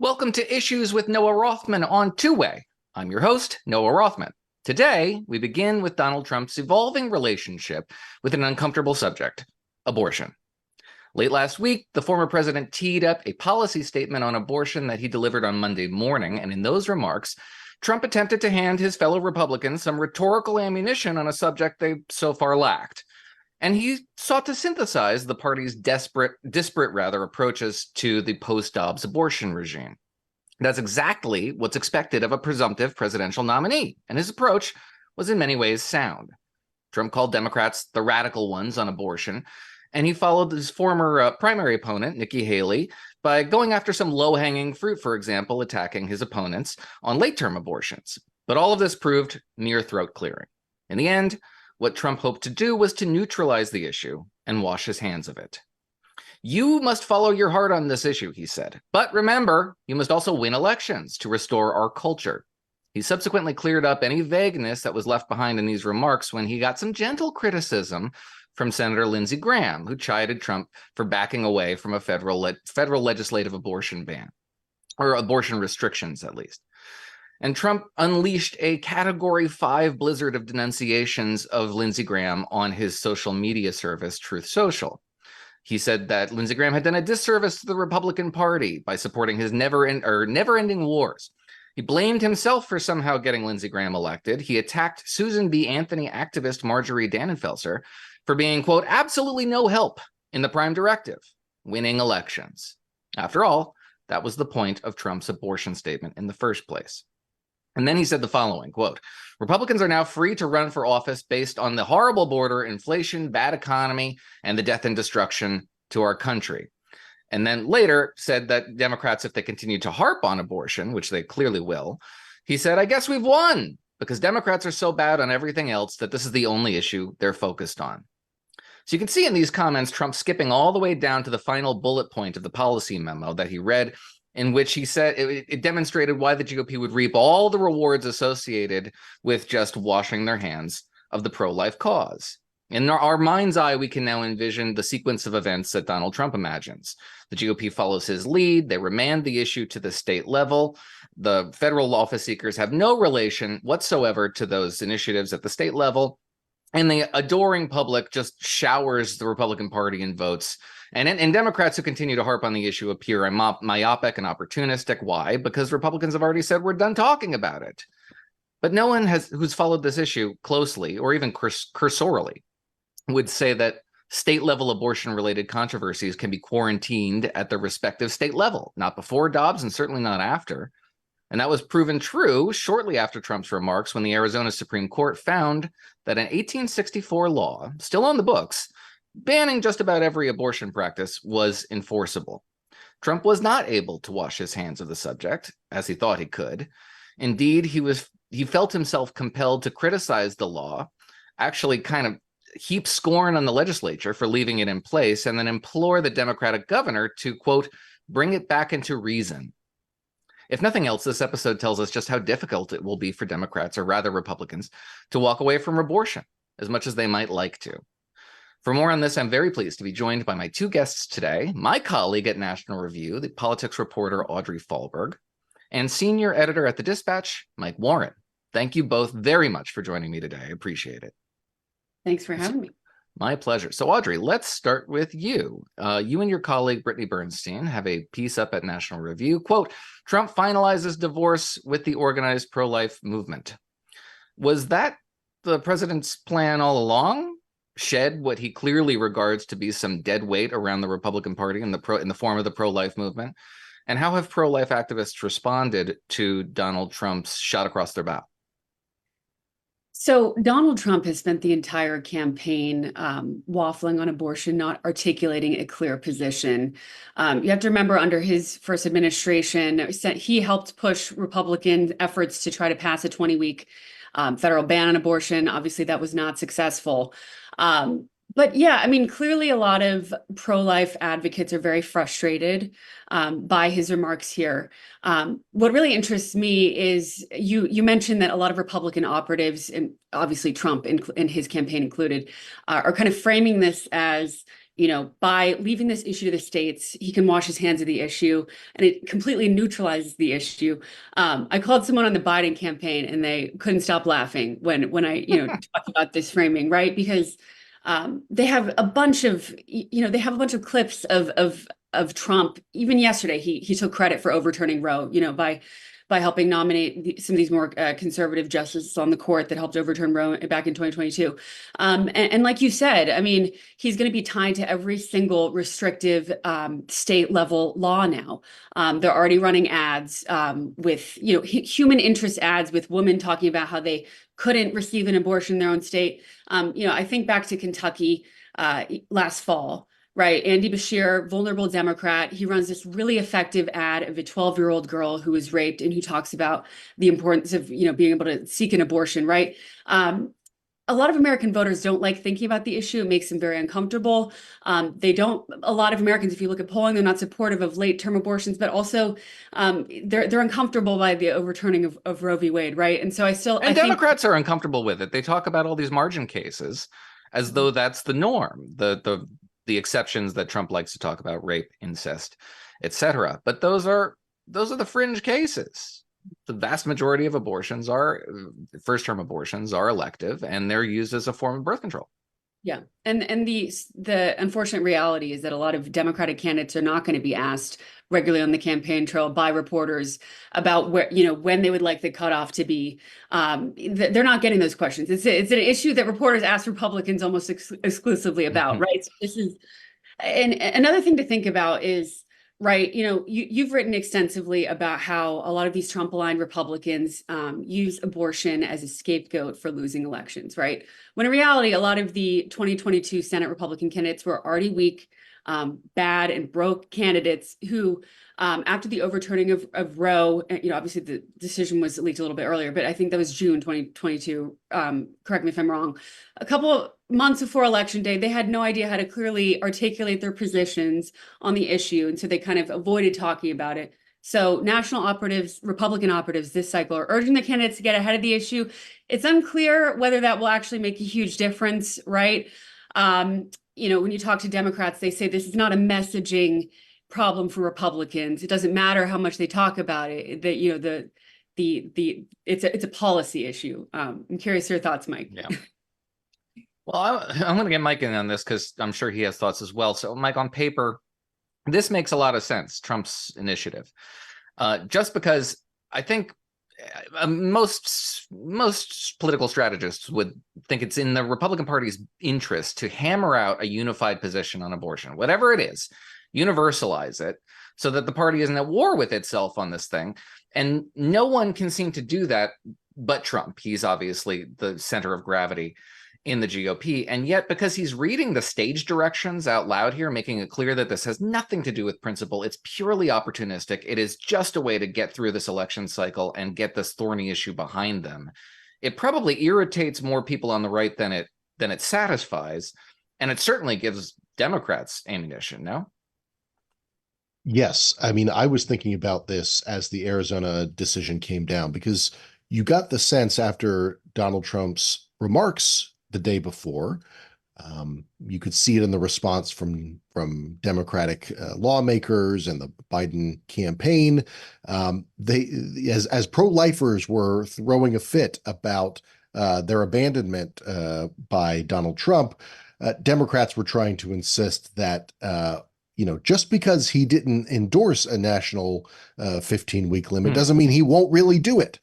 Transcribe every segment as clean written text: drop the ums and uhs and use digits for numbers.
Welcome to Issues with Noah Rothman on Two-Way. I'm your host, Noah Rothman. Today, we begin with Donald Trump's evolving relationship with an uncomfortable subject, abortion. Late last week, the former president teed up a policy statement on abortion that he delivered on Monday morning, and in those remarks, Trump attempted to hand his fellow Republicans some rhetorical ammunition on a subject they so far lacked. And he sought to synthesize the party's disparate approaches to the post-Dobbs abortion regime. That's exactly what's expected of a presumptive presidential nominee, and his approach was in many ways sound. Trump called Democrats the radical ones on abortion, and he followed his former primary opponent, Nikki Haley, by going after some low-hanging fruit, for example, attacking his opponents on late-term abortions. But all of this proved mere throat-clearing. In the end, what Trump hoped to do was to neutralize the issue and wash his hands of it. You must follow your heart on this issue, he said. But remember, you must also win elections to restore our culture. He subsequently cleared up any vagueness that was left behind in these remarks when he got some gentle criticism from Senator Lindsey Graham, who chided Trump for backing away from a federal legislative abortion ban, or abortion restrictions at least. And Trump unleashed a Category 5 blizzard of denunciations of Lindsey Graham on his social media service, Truth Social. He said that Lindsey Graham had done a disservice to the Republican Party by supporting his never-ending wars. He blamed himself for somehow getting Lindsey Graham elected. He attacked Susan B. Anthony activist Marjorie Dannenfelser for being, quote, absolutely no help in the prime directive, winning elections. After all, that was the point of Trump's abortion statement in the first place. And then he said the following, quote, Republicans are now free to run for office based on the horrible border, inflation, bad economy, and the death and destruction to our country. And then later said that Democrats, if they continue to harp on abortion, which they clearly will, he said, I guess we've won because Democrats are so bad on everything else that this is the only issue they're focused on. So you can see in these comments, Trump skipping all the way down to the final bullet point of the policy memo that he read, in which he said it demonstrated why the GOP would reap all the rewards associated with just washing their hands of the pro-life cause. In our mind's eye, we can now envision the sequence of events that Donald Trump imagines. The GOP follows his lead. They remand the issue to the state level. The federal office seekers have no relation whatsoever to those initiatives at the state level. And the adoring public just showers the Republican Party in votes. And Democrats who continue to harp on the issue appear myopic and opportunistic. Why? Because Republicans have already said we're done talking about it. But no one who's followed this issue closely or even cursorily would say that state-level abortion-related controversies can be quarantined at the respective state level, not before Dobbs and certainly not after. And that was proven true shortly after Trump's remarks when the Arizona Supreme Court found that an 1864 law, still on the books, banning just about every abortion practice was enforceable. Trump was not able to wash his hands of the subject, as he thought he could. Indeed, he felt himself compelled to criticize the law, actually kind of heap scorn on the legislature for leaving it in place, and then implore the Democratic governor to, quote, bring it back into reason. If nothing else, this episode tells us just how difficult it will be for Democrats, or rather Republicans, to walk away from abortion, as much as they might like to. For more on this, I'm very pleased to be joined by my two guests today, my colleague at National Review, the politics reporter Audrey Fahlberg, and senior editor at The Dispatch, Mike Warren. Thank you both very much for joining me today. I appreciate it. Thanks for having me. My pleasure. So Audrey, let's start with you. You and your colleague, Brittany Bernstein, have a piece up at National Review. Quote, Trump finalizes divorce with the organized pro-life movement. Was that the president's plan all along? Shed what he clearly regards to be some dead weight around the Republican Party in the form of the pro-life movement? And how have pro-life activists responded to Donald Trump's shot across their bow? So Donald Trump has spent the entire campaign waffling on abortion, not articulating a clear position. You have to remember, under his first administration, he helped push Republican efforts to try to pass a 20-week federal ban on abortion. Obviously, that was not successful. But yeah, I mean, clearly a lot of pro-life advocates are very frustrated by his remarks here. What really interests me is you mentioned that a lot of Republican operatives, and obviously Trump in his campaign included, are kind of framing this as, by leaving this issue to the states, he can wash his hands of the issue, and it completely neutralizes the issue. I called someone on the Biden campaign, and they couldn't stop laughing when I, talked about this framing, right? Because they have a bunch of, clips of Trump. Even yesterday, he took credit for overturning Roe, by helping nominate some of these more conservative justices on the court that helped overturn Roe back in 2022. And like you said, I mean, he's going to be tied to every single restrictive state level law now. They're already running ads with, human interest ads with women talking about how they couldn't receive an abortion in their own state. I think back to Kentucky last fall. Right. Andy Beshear, vulnerable Democrat. He runs this really effective ad of a 12-year-old girl who was raped and who talks about the importance of, being able to seek an abortion. Right. A lot of American voters don't like thinking about the issue. It makes them very uncomfortable. A lot of Americans, if you look at polling, they're not supportive of late-term abortions, but also they're uncomfortable by the overturning of Roe v. Wade. Right. And so I think Democrats are uncomfortable with it. They talk about all these margin cases as though that's the norm. The exceptions that Trump likes to talk about, rape, incest, etc. But those are the fringe cases. The vast majority of abortions first-term abortions are elective, and they're used as a form of birth control. Yeah. And the unfortunate reality is that a lot of Democratic candidates are not going to be asked regularly on the campaign trail by reporters about when they would like the cutoff to be. They're not getting those questions. It's an issue that reporters ask Republicans almost exclusively about, right? So this is, and another thing to think about is, right, you've written extensively about how a lot of these Trump-aligned Republicans use abortion as a scapegoat for losing elections, right? When in reality, a lot of the 2022 Senate Republican candidates were already weak, bad and broke candidates who, after the overturning of Roe, obviously the decision was leaked a little bit earlier, but I think that was June 2022. Correct me if I'm wrong. A couple of months before Election Day, they had no idea how to clearly articulate their positions on the issue. And so they kind of avoided talking about it. So national operatives, Republican operatives this cycle are urging the candidates to get ahead of the issue. It's unclear whether that will actually make a huge difference, right? When you talk to Democrats, they say this is not a messaging problem for Republicans. It doesn't matter how much they talk about it. That it's a policy issue. I'm curious your thoughts, Mike. Yeah. Well, I'm going to get Mike in on this because I'm sure he has thoughts as well. So, Mike, on paper, this makes a lot of sense, Trump's initiative, just because I think most political strategists would think it's in the Republican Party's interest to hammer out a unified position on abortion, whatever it is, universalize it so that the party isn't at war with itself on this thing. And no one can seem to do that but Trump. He's obviously the center of gravity in the GOP. And yet, because he's reading the stage directions out loud here, making it clear that this has nothing to do with principle, it's purely opportunistic. It is just a way to get through this election cycle and get this thorny issue behind them. It probably irritates more people on the right than it satisfies. And it certainly gives Democrats ammunition, no? Yes. I mean, I was thinking about this as the Arizona decision came down, because you got the sense after Donald Trump's remarks the day before, you could see it in the response from Democratic lawmakers and the Biden campaign. They, as pro-lifers were throwing a fit about their abandonment by Donald Trump, Democrats were trying to insist that just because he didn't endorse a national 15-week limit doesn't mean he won't really do it.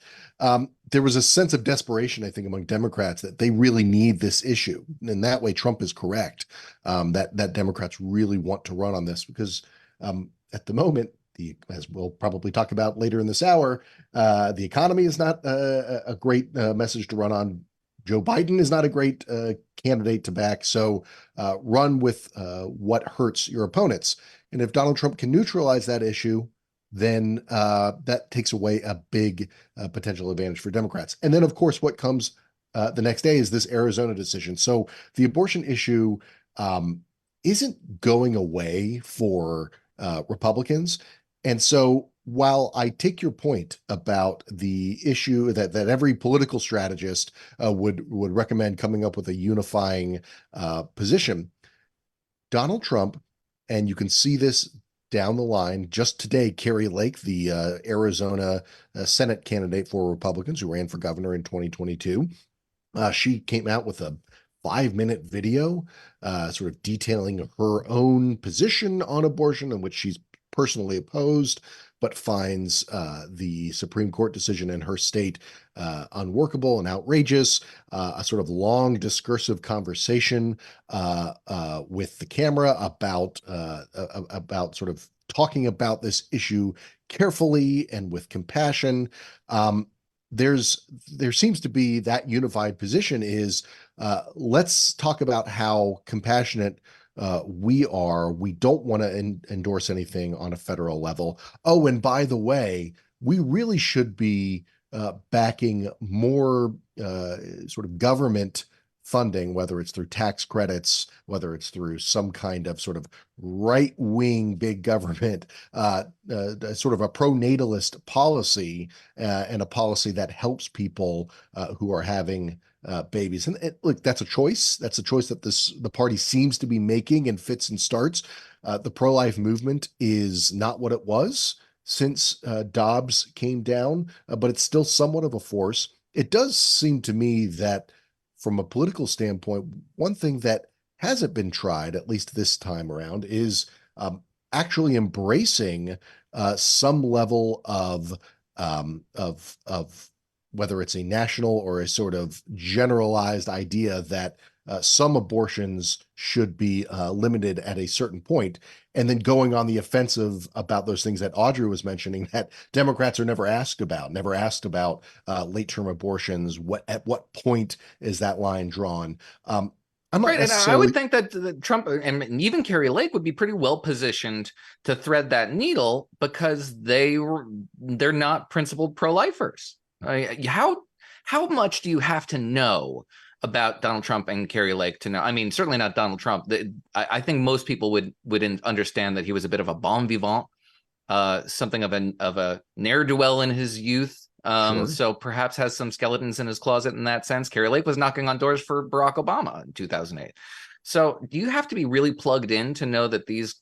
There was a sense of desperation, I think, among Democrats that they really need this issue. And that way, Trump is correct, that Democrats really want to run on this because at the moment, as we'll probably talk about later in this hour, the economy is not a great message to run on. Joe Biden is not a great candidate to back. So run with what hurts your opponents. And if Donald Trump can neutralize that issue, then that takes away a big potential advantage for Democrats. And then, of course, what comes the next day is this Arizona decision. So the abortion issue isn't going away for Republicans. And so while I take your point about the issue that every political strategist would recommend coming up with a unifying position, Donald Trump, and you can see this down the line. Just today, Carrie Lake, the Arizona Senate candidate for Republicans who ran for governor in 2022, she came out with a 5-minute video sort of detailing her own position on abortion, in which she's personally opposed, but finds the Supreme Court decision in her state unworkable and outrageous. A sort of long discursive conversation with the camera about sort of talking about this issue carefully and with compassion. There seems to be that unified position is let's talk about how compassionate we are. We don't want to endorse anything on a federal level. Oh, and by the way, we really should be backing more sort of government funding, whether it's through tax credits, whether it's through some kind of sort of right-wing big government, sort of a pro-natalist policy, and a policy that helps people who are having babies. And look, that's a choice. That's a choice that the party seems to be making in fits and starts. The pro-life movement is not what it was since Dobbs came down, but it's still somewhat of a force. It does seem to me that from a political standpoint, one thing that hasn't been tried, at least this time around, is actually embracing some level of whether it's a national or a sort of generalized idea that some abortions should be limited at a certain point, and then going on the offensive about those things that Audrey was mentioning that Democrats are never asked about late-term abortions. At what point is that line drawn? I'm not Right, and I necessarily. would think that Trump and even Carrie Lake would be pretty well positioned to thread that needle because they're not principled pro-lifers. How much do you have to know about Donald Trump and Carrie Lake to know? I mean, certainly not Donald Trump. I think most people would understand that he was a bit of a bon vivant, something of a ne'er-do-well in his youth. Sure. So perhaps has some skeletons in his closet in that sense. Carrie Lake was knocking on doors for Barack Obama in 2008. So do you have to be really plugged in to know that these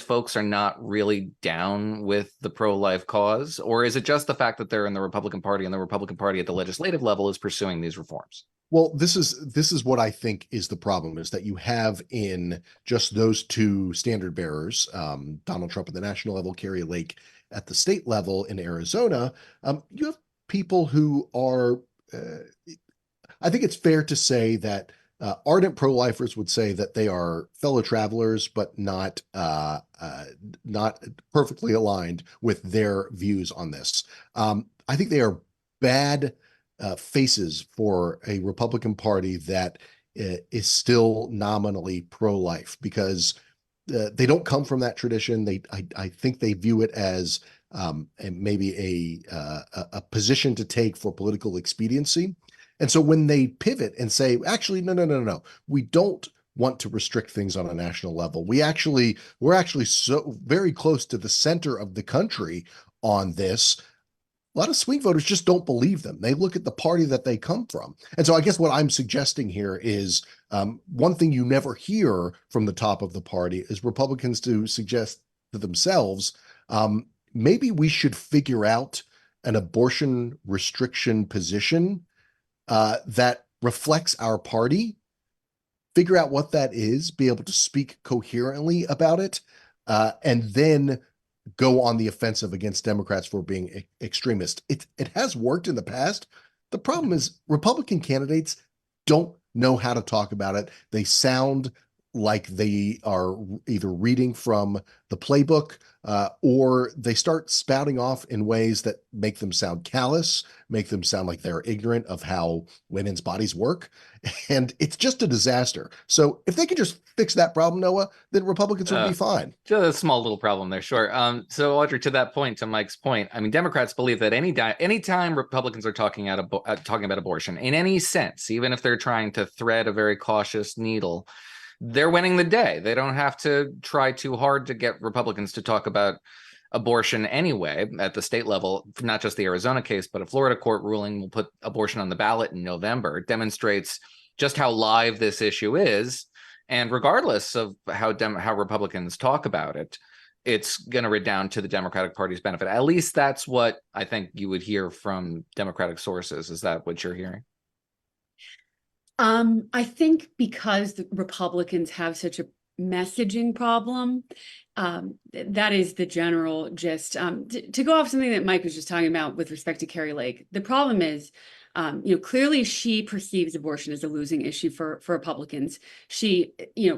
folks are not really down with the pro-life cause? Or is it just the fact that they're in the Republican Party and the Republican Party at the legislative level is pursuing these reforms? Well, this is what I think is the problem, is that you have in just those two standard bearers, Donald Trump at the national level, Carrie Lake at the state level in Arizona, you have people who are, I think it's fair to say that ardent pro-lifers would say that they are fellow travelers, but not perfectly aligned with their views on this. I think they are bad faces for a Republican Party that is still nominally pro-life, because they don't come from that tradition. I think they view it as maybe a position to take for political expediency. And so when they pivot and say, actually, no, we don't want to restrict things on a national level. We're actually so very close to the center of the country on this. A lot of swing voters just don't believe them. They look at the party that they come from. And so I guess what I'm suggesting here is one thing you never hear from the top of the party is Republicans to suggest to themselves, maybe we should figure out an abortion restriction position that reflects our party, figure out what that is, be able to speak coherently about it, and then go on the offensive against Democrats for being extremist. It has worked in the past. The problem is Republican candidates don't know how to talk about it. They sound like they are either reading from the playbook or they start spouting off in ways that make them sound callous, make them sound like they're ignorant of how women's bodies work. And it's just a disaster. So if they could just fix that problem, Noah, then Republicans would be fine. Just a small little problem there, sure. So Audrey, to that point, to Mike's point, I mean, Democrats believe that anytime Republicans are talking about abortion in any sense, even if they're trying to thread a very cautious needle, they're winning the day. They don't have to try too hard to get Republicans to talk about abortion anyway at the state level. Not just the Arizona case, but a Florida court ruling will put abortion on the ballot in November. It demonstrates just how live this issue is. And regardless of how Republicans talk about it, it's going to redound to the Democratic Party's benefit. At least that's what I think you would hear from Democratic sources. Is that what you're hearing? I think because the Republicans have such a messaging problem, that is the general gist. To go off something that Mike was just talking about with respect to Kari Lake, the problem is, clearly she perceives abortion as a losing issue for Republicans. She,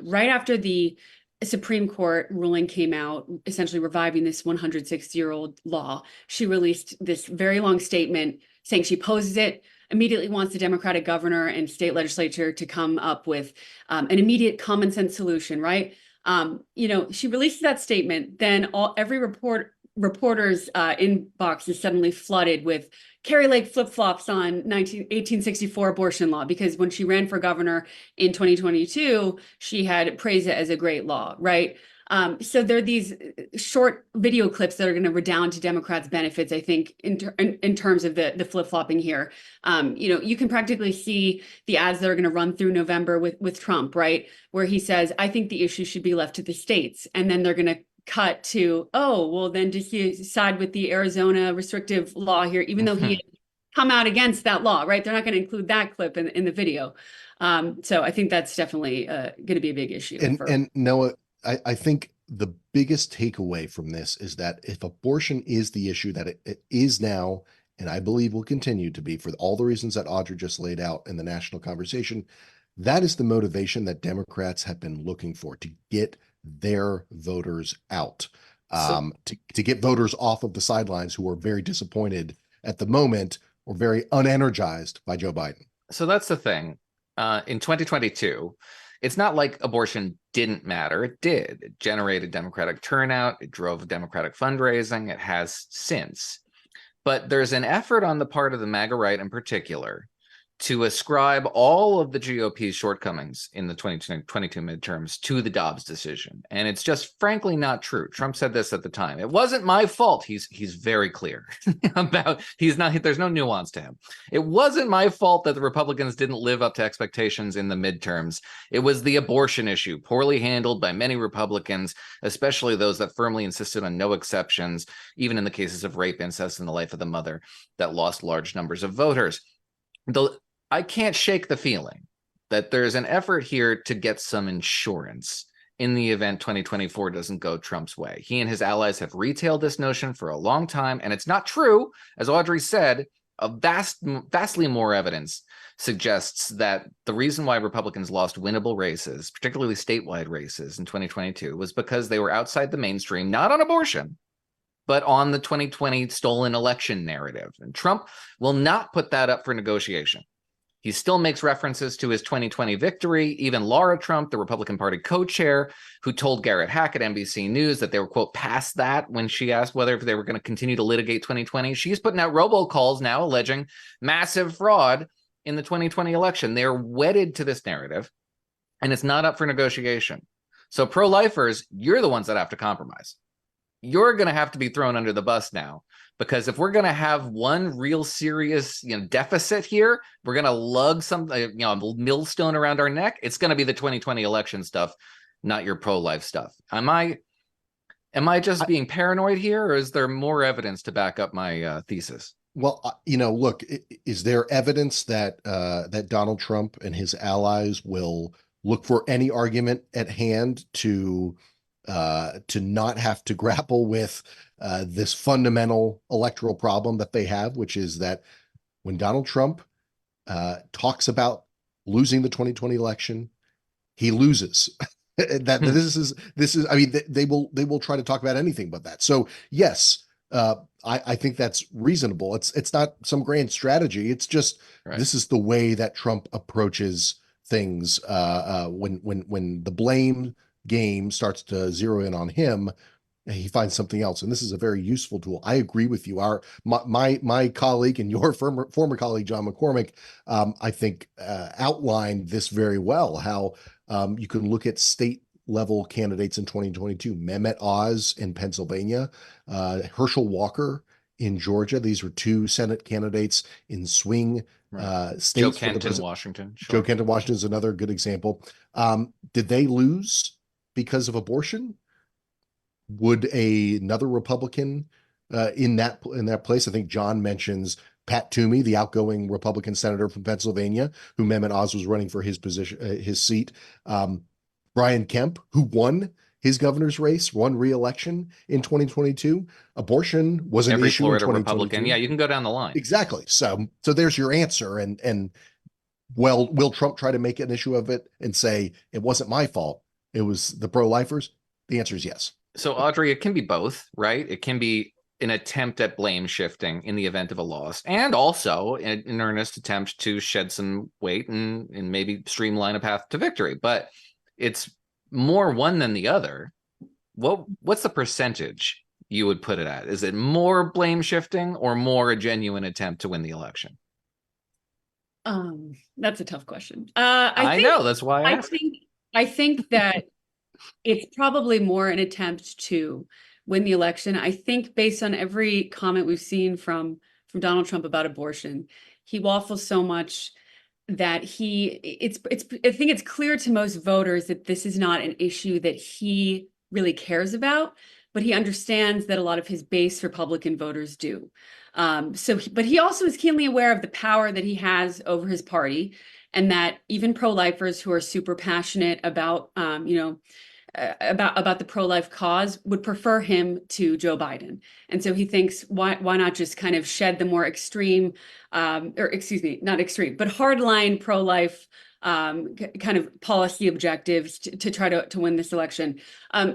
right after the Supreme Court ruling came out, essentially reviving this 106-year-old law, she released this very long statement saying she opposes it, immediately wants the Democratic governor and state legislature to come up with an immediate common sense solution, right? She releases that statement, then every reporter's inbox is suddenly flooded with Kari Lake flip-flops on 1864 abortion law, because when she ran for governor in 2022, she had praised it as a great law, right? So there are these short video clips that are going to redound to Democrats' benefits, I think, in terms of the flip-flopping here. You can practically see the ads that are going to run through November with Trump, right? Where he says, I think the issue should be left to the states. And then they're going to cut to, oh, well, then does he side with the Arizona restrictive law here, even though he had come out against that law, right? They're not going to include that clip in the video. So I think that's definitely going to be a big issue. And Noah, I think the biggest takeaway from this is that if abortion is the issue that it is now, and I believe will continue to be for all the reasons that Audrey just laid out in the national conversation, that is the motivation that Democrats have been looking for, to get their voters out, to get voters off of the sidelines who are very disappointed at the moment or very unenergized by Joe Biden. So that's the thing. In 2022, it's not like abortion didn't matter. It did. It generated Democratic turnout. It drove Democratic fundraising. It has since. But there's an effort on the part of the MAGA right in particular to ascribe all of the GOP's shortcomings in the 2022 midterms to the Dobbs decision. And it's just frankly not true. Trump said this at the time. It wasn't my fault. He's very clear about, there's no nuance to him. It wasn't my fault that the Republicans didn't live up to expectations in the midterms. It was the abortion issue, poorly handled by many Republicans, especially those that firmly insisted on no exceptions, even in the cases of rape, incest, and the life of the mother, that lost large numbers of voters. I can't shake the feeling that there's an effort here to get some insurance in the event 2024 doesn't go Trump's way. He and his allies have retailed this notion for a long time, and it's not true. As Audrey said, vastly more evidence suggests that the reason why Republicans lost winnable races, particularly statewide races in 2022, was because they were outside the mainstream, not on abortion, but on the 2020 stolen election narrative. And Trump will not put that up for negotiation. He still makes references to his 2020 victory. Even Laura Trump, the Republican Party co-chair, who told Garrett Hack at NBC News that they were, quote, past that when she asked whether they were going to continue to litigate 2020. She's putting out robocalls now alleging massive fraud in the 2020 election. They're wedded to this narrative, and it's not up for negotiation. So pro-lifers, you're the ones that have to compromise. You're going to have to be thrown under the bus now, because if we're going to have one real serious, deficit here, we're going to lug some, a millstone around our neck. It's going to be the 2020 election stuff, not your pro-life stuff. Am I just being paranoid here, or is there more evidence to back up my thesis? Well, look, is there evidence that that Donald Trump and his allies will look for any argument at hand to not have to grapple with this fundamental electoral problem that they have, which is that when Donald Trump talks about losing the 2020 election, he loses. This is. I mean, they will try to talk about anything but that. So yes, I think that's reasonable. It's not some grand strategy. It's just right. This is the way that Trump approaches things when the blame game starts to zero in on him. He finds something else, and this is a very useful tool. I agree with you. My colleague and your former colleague John McCormick, I think, outlined this very well. How you can look at state level candidates in 2022: Mehmet Oz in Pennsylvania, Herschel Walker in Georgia. These were two Senate candidates in swing Joe states. Kent in Washington. Joe Kent in Washington is another good example. Did they lose because of abortion? Would another Republican in that place? I think John mentions Pat Toomey, the outgoing Republican senator from Pennsylvania, who Mehmet Oz was running for his position, his seat. Brian Kemp, who won his governor's race, won re-election in 2022. Abortion was an Every issue Florida in 2022. Republican. Yeah, you can go down the line. Exactly. So there's your answer. And well, will Trump try to make an issue of it and say it wasn't my fault, it was the pro-lifers? The answer is yes. So, Audrey, it can be both, right? It can be an attempt at blame shifting in the event of a loss, and also an earnest attempt to shed some weight and maybe streamline a path to victory. But it's more one than the other. What's the percentage you would put it at? Is it more blame shifting or more a genuine attempt to win the election? That's a tough question. I know, that's why I think that it's probably more an attempt to win the election. I think based on every comment we've seen from Donald Trump about abortion, he waffles so much that I think it's clear to most voters that this is not an issue that he really cares about, but he understands that a lot of his base Republican voters do. But he also is keenly aware of the power that he has over his party, and that even pro-lifers who are super passionate about, about the pro-life cause would prefer him to Joe Biden. And so he thinks, why not just kind of shed the more extreme, or excuse me, not extreme, but hardline pro-life kind of policy objectives to try to win this election.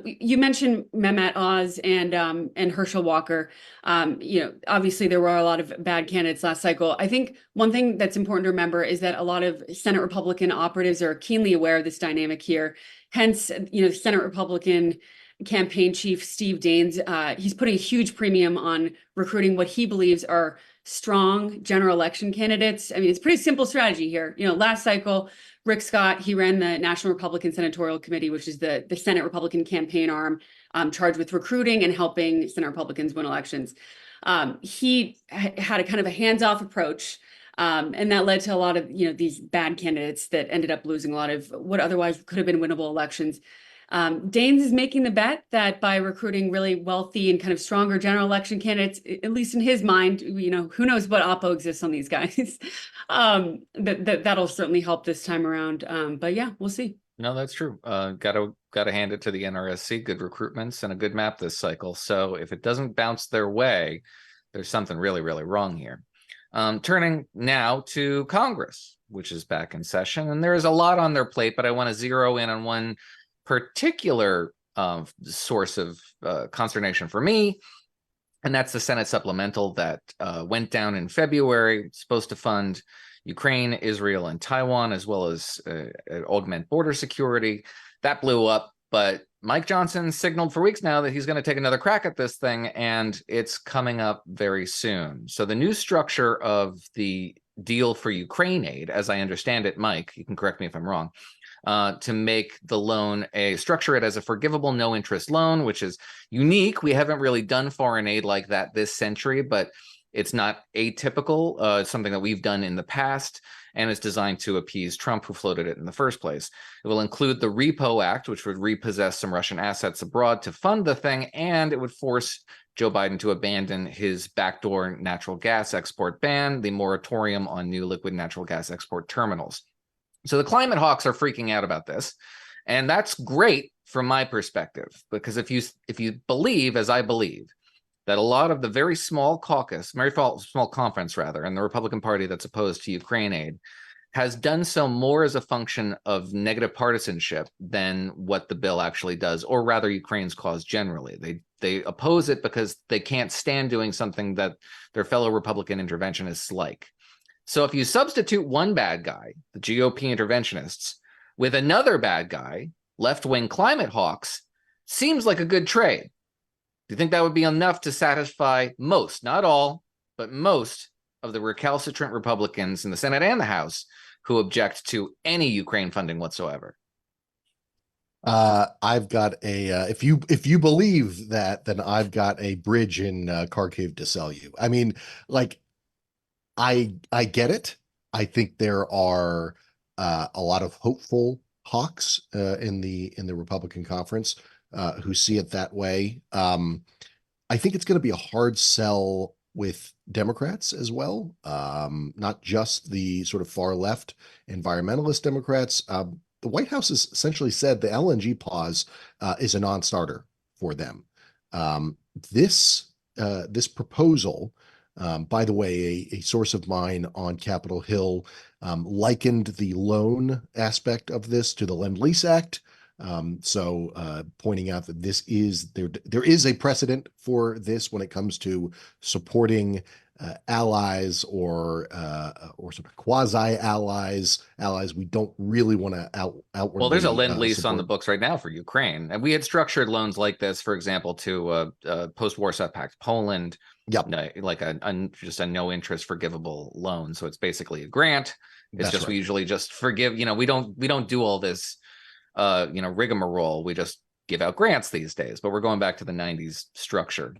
You mentioned Mehmet Oz and Herschel Walker. Obviously there were a lot of bad candidates last cycle. I think one thing that's important to remember is that a lot of Senate Republican operatives are keenly aware of this dynamic here. Hence, Senate Republican campaign chief Steve Daines, he's putting a huge premium on recruiting what he believes are strong general election candidates. I mean, it's a pretty simple strategy here. Last cycle, Rick Scott, he ran the National Republican Senatorial Committee, which is the Senate Republican campaign arm charged with recruiting and helping Senate Republicans win elections. He had a kind of a hands-off approach, and that led to a lot of these bad candidates that ended up losing a lot of what otherwise could have been winnable elections. Daines is making the bet that by recruiting really wealthy and kind of stronger general election candidates, at least in his mind, who knows what oppo exists on these guys, that'll certainly help this time around. But yeah, we'll see. No, that's true. Gotta hand it to the NRSC. Good recruitments and a good map this cycle. So if it doesn't bounce their way, there's something really, really wrong here. Turning now to Congress, which is back in session, and there is a lot on their plate, but I want to zero in on one particular source of consternation for me, and that's the Senate supplemental that went down in February, supposed to fund Ukraine, Israel, and Taiwan, as well as augment border security. That blew up, but Mike Johnson signaled for weeks now that he's going to take another crack at this thing, and it's coming up very soon. So the new structure of the deal for Ukraine aid, as I understand it, Mike, you can correct me if I'm wrong, to make the loan structure it as a forgivable no interest loan, which is unique. We haven't really done foreign aid like that this century, but it's not atypical. It's something that we've done in the past, and it's designed to appease Trump, who floated it in the first place. It will include the Repo Act, which would repossess some Russian assets abroad to fund the thing, and it would force Joe Biden to abandon his backdoor natural gas export ban, the moratorium on new liquid natural gas export terminals. So the climate hawks are freaking out about this, and that's great from my perspective, because if you believe, as I believe, that a lot of the very small conference in the Republican Party that's opposed to Ukraine aid has done so more as a function of negative partisanship than what the bill actually does, or rather Ukraine's cause generally. They oppose it because they can't stand doing something that their fellow Republican interventionists like. So if you substitute one bad guy, the GOP interventionists, with another bad guy, left-wing climate hawks, seems like a good trade. Do you think that would be enough to satisfy most, not all, but most of the recalcitrant Republicans in the Senate and the House who object to any Ukraine funding whatsoever? I've got if you believe that, then I've got a bridge in Kharkiv to sell you. I mean, like, I get it. I think there are a lot of hopeful hawks in the Republican conference who see it that way. I think it's going to be a hard sell with Democrats as well, not just the sort of far left environmentalist Democrats. The White House has essentially said the LNG pause is a non-starter for them. This proposal, by the way, a source of mine on Capitol Hill likened the loan aspect of this to the Lend-Lease Act. Pointing out that there is a precedent for this when it comes to supporting allies or sort of quasi-allies, allies we don't really want to outwardly. Well, there's a Lend-Lease on the books right now for Ukraine, and we had structured loans like this, for example, to post-Warsaw Pact Poland. Yep. Like just a no interest forgivable loan. So it's basically a grant. It's just we usually just forgive. We don't do all this rigmarole. We just give out grants these days, but we're going back to the 90s structure.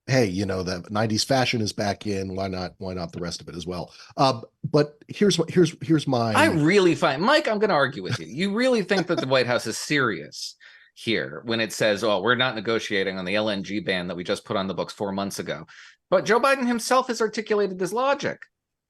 Hey, the 90s fashion is back in. Why not the rest of it as well? But here's my. I really find, Mike, I'm going to argue with you. You really think that the White House is serious here when it says, oh, we're not negotiating on the LNG ban that we just put on the books 4 months ago? But Joe Biden himself has articulated this logic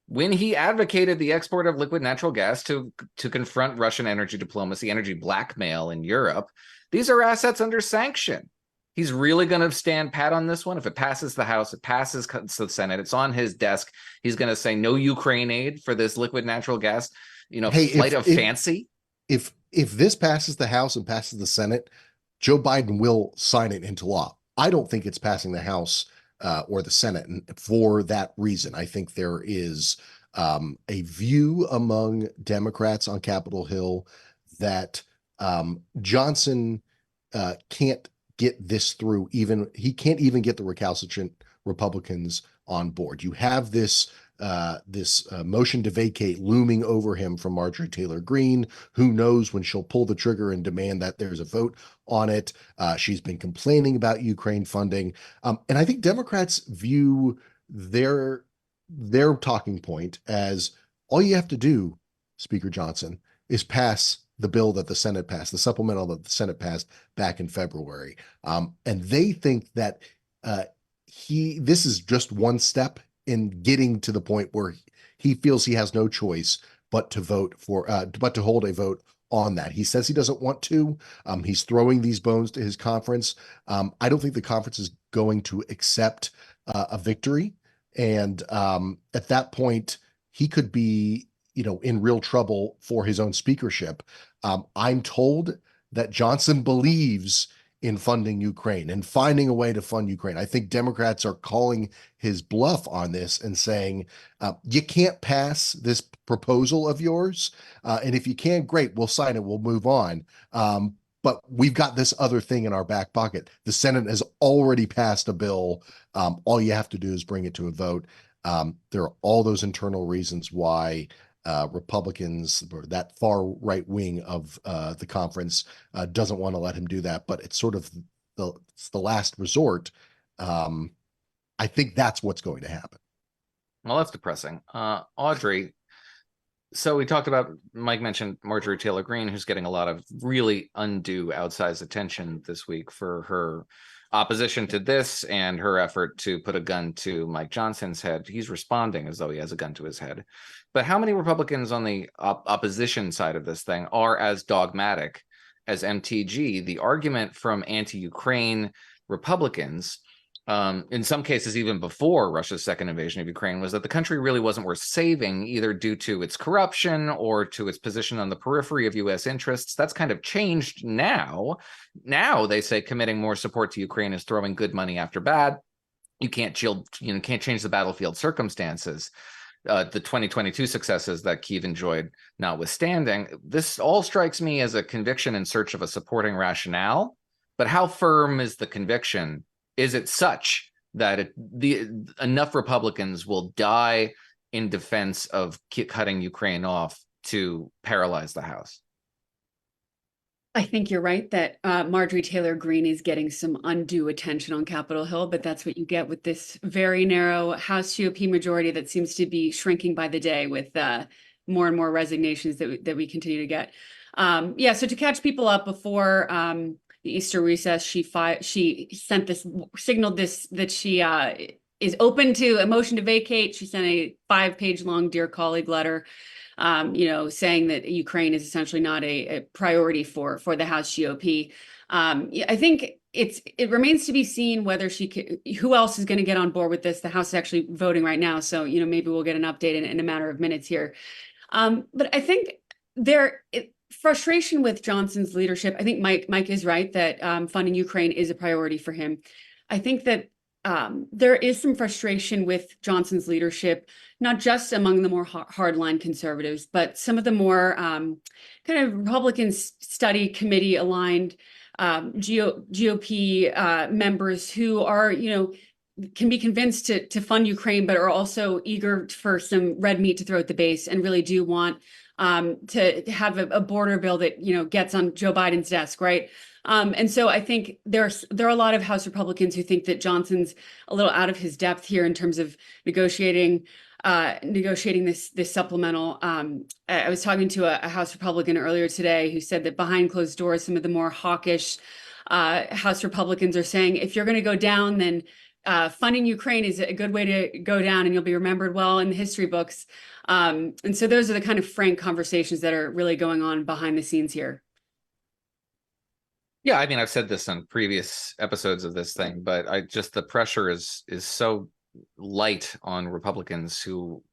when he advocated the export of liquid natural gas to confront Russian energy diplomacy, energy blackmail in Europe. These are assets under sanction. He's really going to stand pat on this one. If it passes the House, it passes the Senate, it's on his desk. He's going to say no Ukraine aid for this liquid natural gas, flight of fancy. If this passes the House and passes the Senate, Joe Biden will sign it into law. I don't think it's passing the House or the Senate. And for that reason, I think there is a view among Democrats on Capitol Hill that Johnson can't get this through. He can't even get the recalcitrant Republicans on board. You have this motion to vacate looming over him from Marjorie Taylor Greene. Who knows when she'll pull the trigger and demand that there's a vote on it. She's been complaining about Ukraine funding. And I think Democrats view their talking point as all you have to do, Speaker Johnson, is pass the bill that the Senate passed, the supplemental that the Senate passed back in February. And they think that this is just one step in getting to the point where he feels he has no choice but to hold a vote on that. He says he doesn't want to. He's throwing these bones to his conference. I don't think the conference is going to accept a victory. And at that point, he could be, in real trouble for his own speakership. I'm told that Johnson believes in funding Ukraine and finding a way to fund Ukraine. I think Democrats are calling his bluff on this and saying, you can't pass this proposal of yours. And if you can, great, we'll sign it, we'll move on. But we've got this other thing in our back pocket. The Senate has already passed a bill. All you have to do is bring it to a vote. There are all those internal reasons why Republicans, or that far right wing of the conference, doesn't want to let him do that. But it's sort of the last resort. I think that's what's going to happen. Well, that's depressing. Audrey, so we talked about, Mike mentioned Marjorie Taylor Greene, who's getting a lot of really undue outsized attention this week for her opposition to this and her effort to put a gun to Mike Johnson's head. He's responding as though he has a gun to his head. But how many Republicans on the opposition side of this thing are as dogmatic as MTG? The argument from anti-Ukraine Republicans, in some cases even before Russia's second invasion of Ukraine, was that the country really wasn't worth saving, either due to its corruption or to its position on the periphery of U.S. interests. That's kind of changed now. Now they say committing more support to Ukraine is throwing good money after bad. You can't change the battlefield circumstances. The 2022 successes that Kyiv enjoyed notwithstanding, this all strikes me as a conviction in search of a supporting rationale. But how firm is the conviction? Is it such that enough Republicans will die in defense of cutting Ukraine off to paralyze the House? I think you're right that Marjorie Taylor Greene is getting some undue attention on Capitol Hill, but that's what you get with this very narrow House GOP majority that seems to be shrinking by the day with more and more resignations that we continue to get. Yeah, so to catch people up before the Easter recess, she sent this, signaled this, that she is open to a motion to vacate. She sent a 5-page long Dear Colleague letter, saying that Ukraine is essentially not a priority for the House GOP. I think it remains to be seen whether who else is going to get on board with this. The House is actually voting right now, so maybe we'll get an update in a matter of minutes here. But I think frustration with Johnson's leadership. I think Mike is right that funding Ukraine is a priority for him. I think that there is some frustration with Johnson's leadership, not just among the more hardline conservatives, but some of the more kind of Republican study committee aligned GOP members who are, can be convinced to fund Ukraine, but are also eager for some red meat to throw at the base and really do want to have a border bill that, gets on Joe Biden's desk, right? And so I think there are a lot of House Republicans who think that Johnson's a little out of his depth here in terms of negotiating this supplemental. I was talking to a House Republican earlier today who said that behind closed doors, some of the more hawkish House Republicans are saying, if you're going to go down, then funding Ukraine is a good way to go down, and you'll be remembered well in the history books. And so those are the kind of frank conversations that are really going on behind the scenes here. Yeah, I mean, I've said this on previous episodes of this thing, but the pressure is so light on Republicans who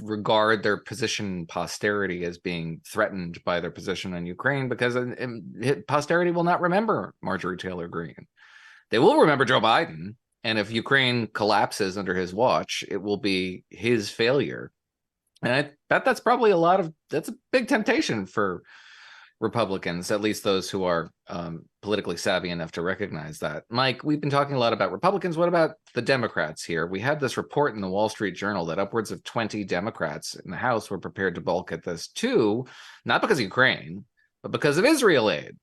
regard their position in posterity as being threatened by their position on Ukraine, because posterity will not remember Marjorie Taylor Greene. They will remember Joe Biden. And if Ukraine collapses under his watch, it will be his failure. And I bet that's probably that's a big temptation for Republicans, at least those who are politically savvy enough to recognize that. Mike, we've been talking a lot about Republicans. What about the Democrats here? We had this report in the Wall Street Journal that upwards of 20 Democrats in the House were prepared to balk at this too, not because of Ukraine, but because of Israel aid.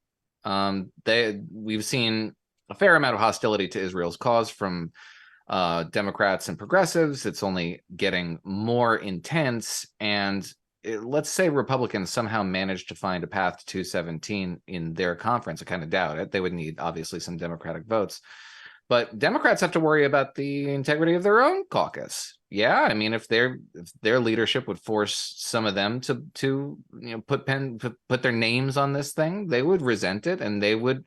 We've seen a fair amount of hostility to Israel's cause from Democrats and progressives. It's only getting more intense. And let's say Republicans somehow managed to find a path to 217 in their conference. I kind of doubt it. They would need, obviously, some Democratic votes. But Democrats have to worry about the integrity of their own caucus. Yeah, I mean, if their leadership would force some of them to put their names on this thing, they would resent it, and they would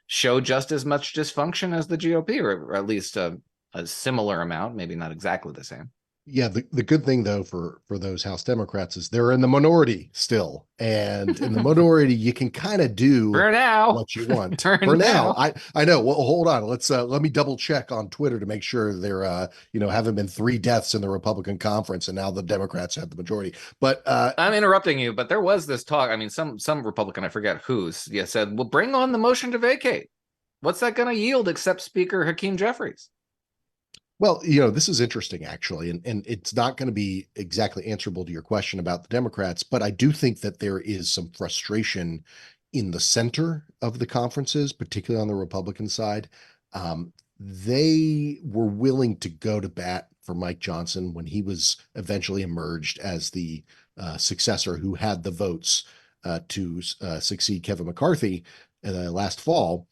show just as much dysfunction as the GOP, or at least a similar amount, maybe not exactly the same. Yeah, the good thing, though, for those House Democrats is they're in the minority still. And in the minority, you can kind of do for now what you want. For now. I know. Well, hold on. Let me double check on Twitter to make sure there haven't been 3 deaths in the Republican conference, and now the Democrats have the majority. But I'm interrupting you, but there was this talk. I mean, some Republican, I forget whose, said, well, bring on the motion to vacate. What's that going to yield except Speaker Hakeem Jeffries? Well, this is interesting, actually, and it's not going to be exactly answerable to your question about the Democrats, but I do think that there is some frustration in the center of the conferences, particularly on the Republican side. They were willing to go to bat for Mike Johnson when he was eventually emerged as the successor who had the votes to succeed Kevin McCarthy last fall.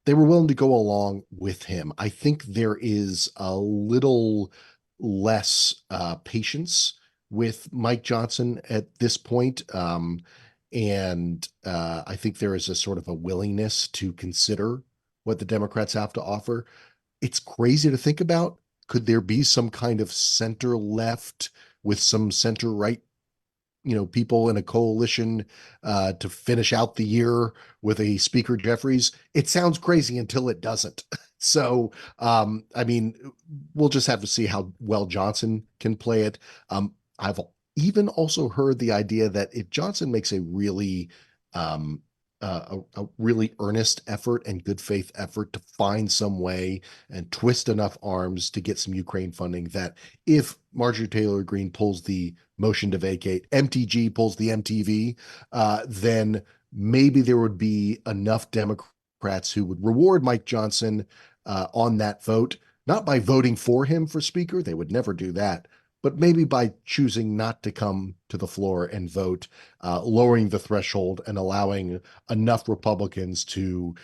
They were willing to go along with him. I think there is a little less patience with Mike Johnson at this point. And I think there is a sort of a willingness to consider what the Democrats have to offer. It's crazy to think about. Could there be some kind of center left with some center right people in a coalition to finish out the year with a Speaker Jeffries? It sounds crazy until it doesn't. So, I mean, we'll just have to see how well Johnson can play it. I've even also heard the idea that if Johnson makes a really earnest effort and good faith effort to find some way and twist enough arms to get some Ukraine funding, that if Marjorie Taylor Greene pulls the motion to vacate, MTG pulls the MTV, then maybe there would be enough Democrats who would reward Mike Johnson on that vote, not by voting for him for Speaker. They would never do that, but maybe by choosing not to come to the floor and vote, lowering the threshold and allowing enough Republicans to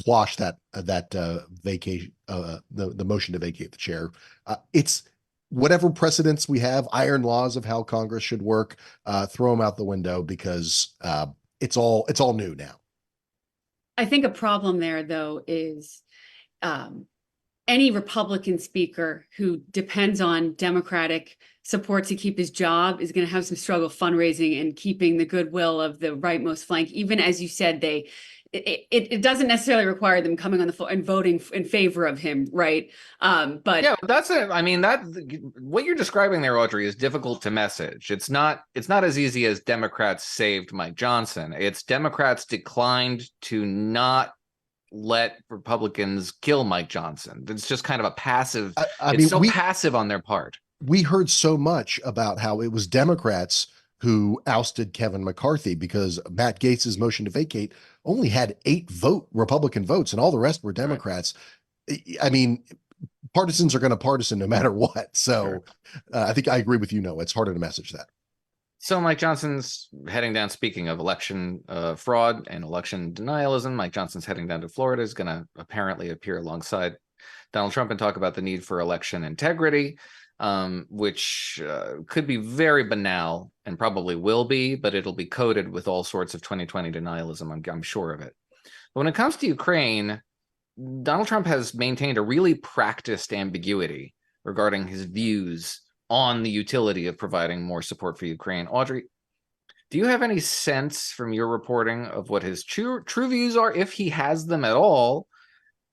quash the motion to vacate the chair. It's whatever precedents we have, iron laws of how Congress should work, throw them out the window, because it's all new now. I think a problem there, though, is any Republican speaker who depends on Democratic support to keep his job is going to have some struggle fundraising and keeping the goodwill of the rightmost flank. Even as you said, it doesn't necessarily require them coming on the floor and voting in favor of him, right? But yeah, that's it. I mean, that what you're describing there, Audrey, is difficult to message. It's not as easy as Democrats saved Mike Johnson. It's Democrats declined to not let Republicans kill Mike Johnson. It's just kind of a passive. Passive on their part. We heard so much about how it was Democrats who ousted Kevin McCarthy because Matt Gaetz's motion to vacate only had 8 Republican votes, and all the rest were Democrats. Right. I mean, partisans are going to partisan no matter what. So sure. I think I agree with you, Noah. It's harder to message that. So Mike Johnson's heading down, speaking of election fraud and election denialism, Mike Johnson's heading down to Florida, is going to apparently appear alongside Donald Trump and talk about the need for election integrity, which could be very banal and probably will be, but it'll be coded with all sorts of 2020 denialism. I'm sure of it. But when it comes to Ukraine, Donald Trump has maintained a really practiced ambiguity regarding his views on the utility of providing more support for Ukraine. Audrey, do you have any sense from your reporting of what his true views are, if he has them at all,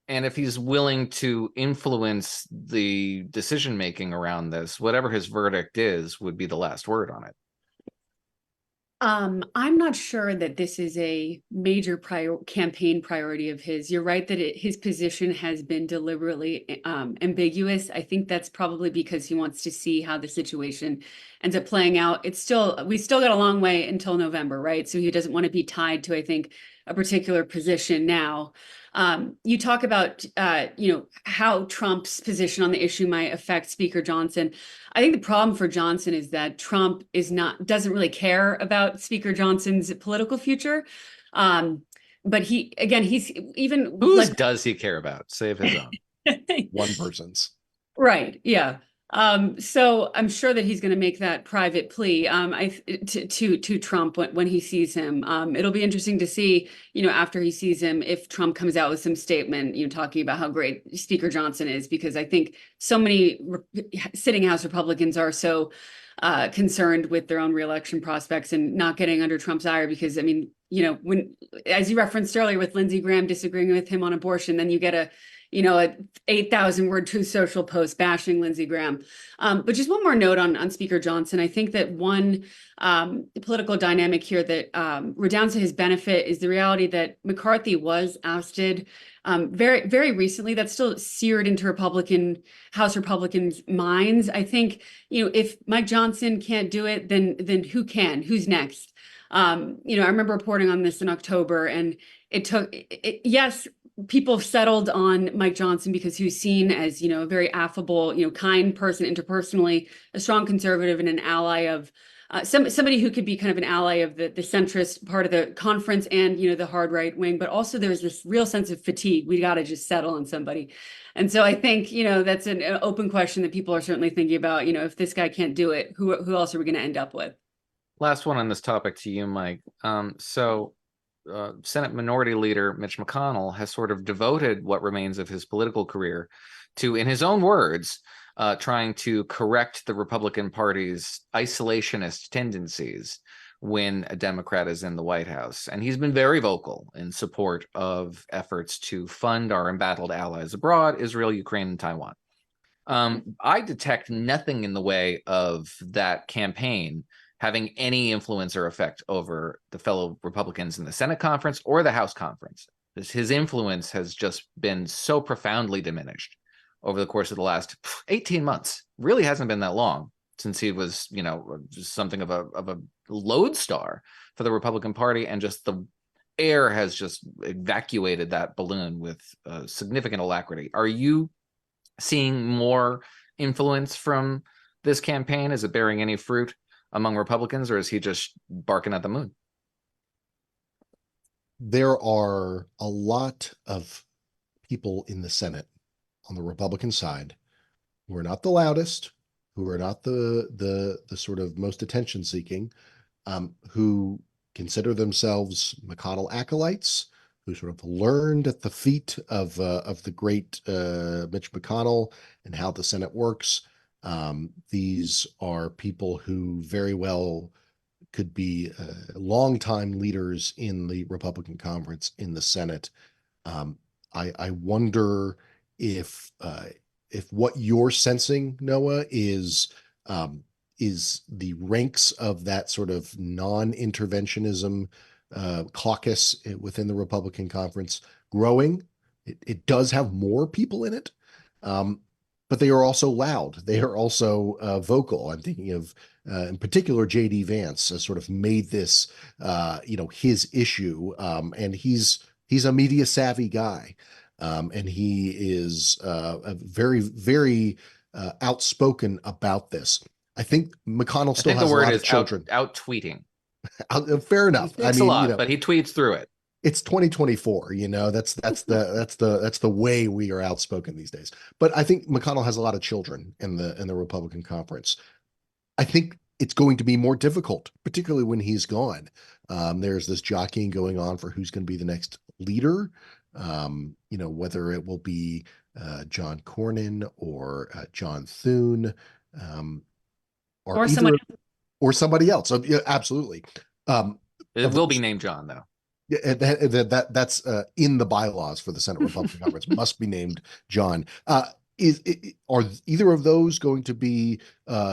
and if he's willing to influence the decision-making around this? Whatever his verdict is would be the last word on it. I'm not sure that this is a major campaign priority of his. You're right that his position has been deliberately ambiguous. I think that's probably because he wants to see how the situation ends up playing out. We still got a long way until November, right? So he doesn't want to be tied to, I think, a particular position now. You talk about, how Trump's position on the issue might affect Speaker Johnson. I think the problem for Johnson is that Trump doesn't really care about Speaker Johnson's political future. But he's even does he care about? Save his own. One person's. Right. Yeah. So I'm sure that he's going to make that private plea to Trump when he sees him. It'll be interesting to see, after he sees him, if Trump comes out with some statement, talking about how great Speaker Johnson is, because I think so many sitting House Republicans are so concerned with their own reelection prospects and not getting under Trump's ire, because, I mean, when, as you referenced earlier with Lindsey Graham disagreeing with him on abortion, then you get a 8,000 word Truth Social post bashing Lindsey Graham. But just one more note on Speaker Johnson. I think that one political dynamic here that redounds to his benefit is the reality that McCarthy was ousted very, very recently. That's still seared into House Republicans' minds. I think, if Mike Johnson can't do it, then who can? Who's next? I remember reporting on this in October, and yes, people settled on Mike Johnson because he was seen as, a very affable, kind person interpersonally, a strong conservative and an ally of somebody who could be kind of an ally of the centrist part of the conference and, the hard right wing. But also there's this real sense of fatigue. We got to just settle on somebody. And so I think, that's an open question that people are certainly thinking about. If this guy can't do it, who else are we going to end up with? Last one on this topic to you, Mike. Senate Minority Leader Mitch McConnell has sort of devoted what remains of his political career to, in his own words, trying to correct the Republican Party's isolationist tendencies when a Democrat is in the White House. And he's been very vocal in support of efforts to fund our embattled allies abroad, Israel, Ukraine, and Taiwan. I detect nothing in the way of that campaign having any influence or effect over the fellow Republicans in the Senate conference or the House conference. His influence has just been so profoundly diminished over the course of the last 18 months. Really hasn't been that long since he was, just something of a lodestar for the Republican Party, and just the air has just evacuated that balloon with significant alacrity. Are you seeing more influence from this campaign? Is it bearing any fruit among Republicans, or is he just barking at the moon? There are a lot of people in the Senate on the Republican side who are not the loudest, who are not the sort of most attention seeking, who consider themselves McConnell acolytes, who sort of learned at the feet of the great Mitch McConnell and how the Senate works. These are people who very well could be longtime leaders in the Republican conference in the Senate. I wonder if what you're sensing, Noah, is the ranks of that sort of non-interventionism caucus within the Republican conference growing. It does have more people in it, but they are also loud. They are also vocal. I'm thinking of, in particular, J.D. Vance has sort of made this, his issue, and he's a media savvy guy, and he is a very, very outspoken about this. I think McConnell still has a lot of children. Out tweeting. Fair enough. He a lot, but he tweets through it. It's 2024, that's the way we are outspoken these days. But I think McConnell has a lot of children in the Republican conference. I think it's going to be more difficult, particularly when he's gone. There's this jockeying going on for who's going to be the next leader. Whether it will be John Cornyn or John Thune, or somebody else. So, yeah, absolutely. It will be named John, though. Yeah, that's in the bylaws for the Senate Republican Conference. Must be named John. Are either of those going to be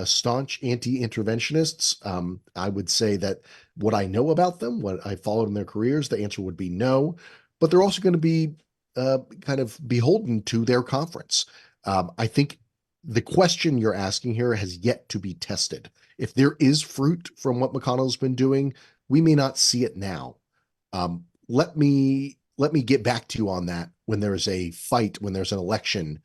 staunch anti-interventionists? I would say that what I know about them, what I followed in their careers, the answer would be no. But they're also going to be kind of beholden to their conference. I think the question you're asking here has yet to be tested. If there is fruit from what McConnell's been doing, we may not see it now. Let me get back to you on that when there's a fight, when there's an election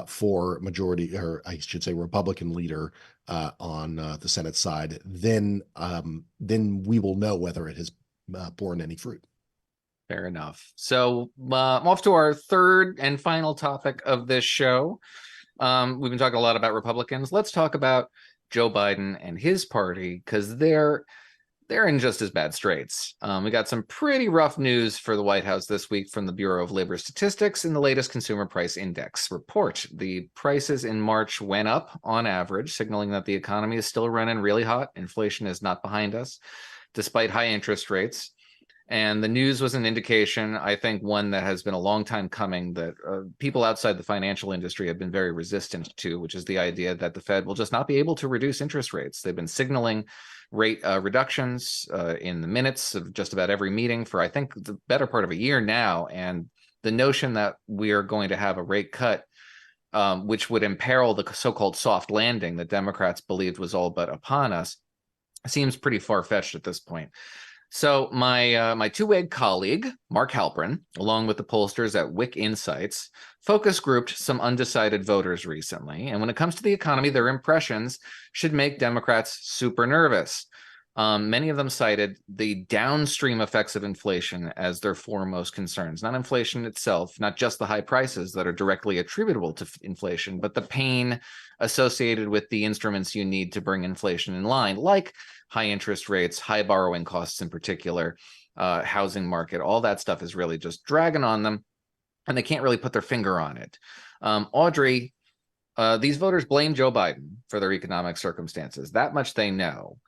for majority, or I should say Republican leader on the Senate side. Then we will know whether it has borne any fruit. Fair enough. So off to our third and final topic of this show. We've been talking a lot about Republicans. Let's talk about Joe Biden and his party, because they're in just as bad straits. We got some pretty rough news for the White House this week from the Bureau of Labor Statistics in the latest Consumer Price Index report. The prices in March went up on average, signaling that the economy is still running really hot. Inflation is not behind us, despite high interest rates. And the news was an indication, I think, one that has been a long time coming, that people outside the financial industry have been very resistant to, which is the idea that the Fed will just not be able to reduce interest rates. They've been signaling rate reductions in the minutes of just about every meeting for, I think, the better part of a year now. And the notion that we are going to have a rate cut, which would imperil the so-called soft landing that Democrats believed was all but upon us, seems pretty far-fetched at this point. So my two-way colleague, Mark Halperin, along with the pollsters at WIC Insights, focus grouped some undecided voters recently. And when it comes to the economy, their impressions should make Democrats super nervous. Many of them cited the downstream effects of inflation as their foremost concerns. Not inflation itself, not just the high prices that are directly attributable to inflation, but the pain associated with the instruments you need to bring inflation in line, like high interest rates, high borrowing costs in particular, housing market. All that stuff is really just dragging on them, and they can't really put their finger on it. Audrey, these voters blame Joe Biden for their economic circumstances. That much they know.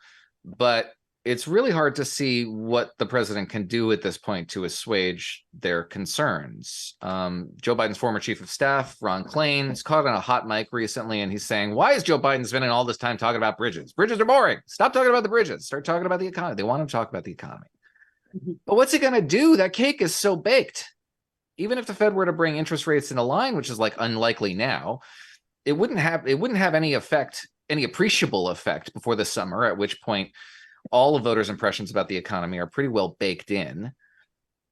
But it's really hard to see what the president can do at this point to assuage their concerns. Joe Biden's former chief of staff, Ron Klain, is caught on a hot mic recently, and he's saying, why is Joe Biden spending all this time talking about bridges? Bridges are boring. Stop talking about the bridges. Start talking about the economy. They want him to talk about the economy. But what's he going to do? That cake is so baked. Even if the Fed were to bring interest rates into line, which is like unlikely now, it wouldn't have any effect, any appreciable effect before the summer, at which point all of voters' impressions about the economy are pretty well baked in.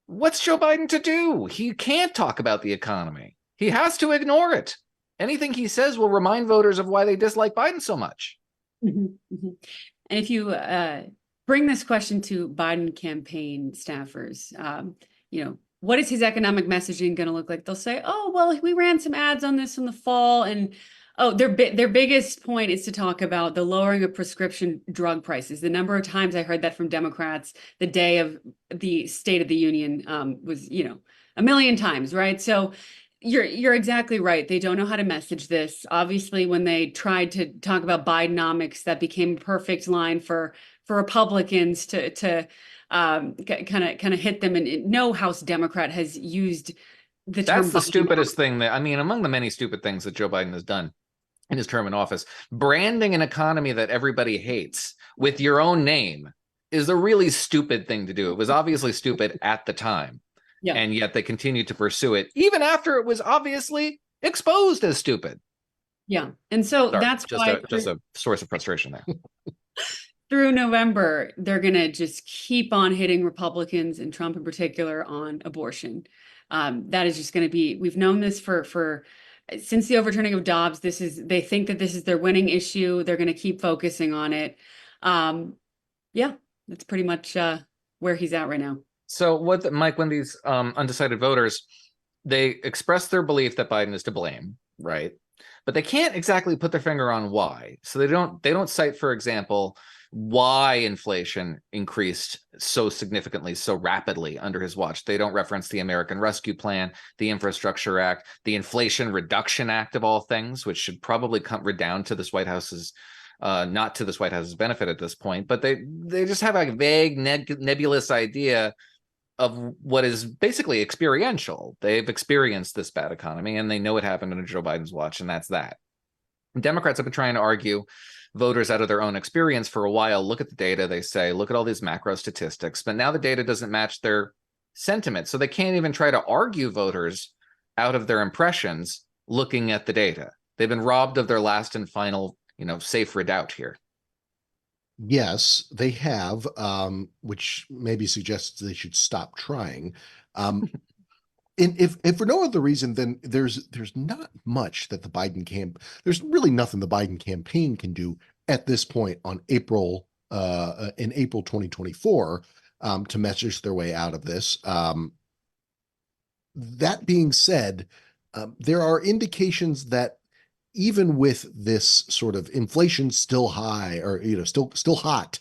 What's Joe Biden to do? He can't talk about the economy. He has to ignore it. Anything he says will remind voters of why they dislike Biden so much. And if you bring this question to Biden campaign staffers, what is his economic messaging going to look like? They'll say, oh, well, we ran some ads on this in the fall. And their biggest point is to talk about the lowering of prescription drug prices. The number of times I heard that from Democrats the day of the State of the Union was, a million times, right? So you're exactly right. They don't know how to message this. Obviously, when they tried to talk about Bidenomics, that became a perfect line for Republicans to kind of hit them. And no House Democrat has used the term. That's the stupidest thing among the many stupid things that Joe Biden has done in his term in office, branding an economy that everybody hates with your own name is a really stupid thing to do. It was obviously stupid at the time. Yeah. And yet they continue to pursue it, even after it was obviously exposed as stupid. Yeah. And so that's just a source of frustration there. Through November, they're going to just keep on hitting Republicans and Trump in particular on abortion. That is just going to be, we've known this for since the overturning of Dobbs. They think that this is their winning issue. They're going to keep focusing on it. Yeah, that's pretty much where he's at right now. So Mike, when these undecided voters, they express their belief that Biden is to blame, right? But they can't exactly put their finger on why. So they don't cite, for example, why inflation increased so significantly, so rapidly under his watch. They don't reference the American Rescue Plan, the Infrastructure Act, the Inflation Reduction Act of all things, which should probably come down to this White House's not to this White House's benefit at this point. But they just have a vague, nebulous idea of what is basically experiential. They've experienced this bad economy and they know it happened under Joe Biden's watch, and that's that. Democrats have been trying to argue voters out of their own experience for a while. Look at the data, they say, look at all these macro statistics, but now the data doesn't match their sentiment. So they can't even try to argue voters out of their impressions looking at the data. They've been robbed of their last and final, safe redoubt here. Yes, they have, which maybe suggests they should stop trying. And if for no other reason, then there's not much that there's really nothing the Biden campaign can do at this point on in April 2024 to message their way out of this. That being said, there are indications that even with this sort of inflation still high or still hot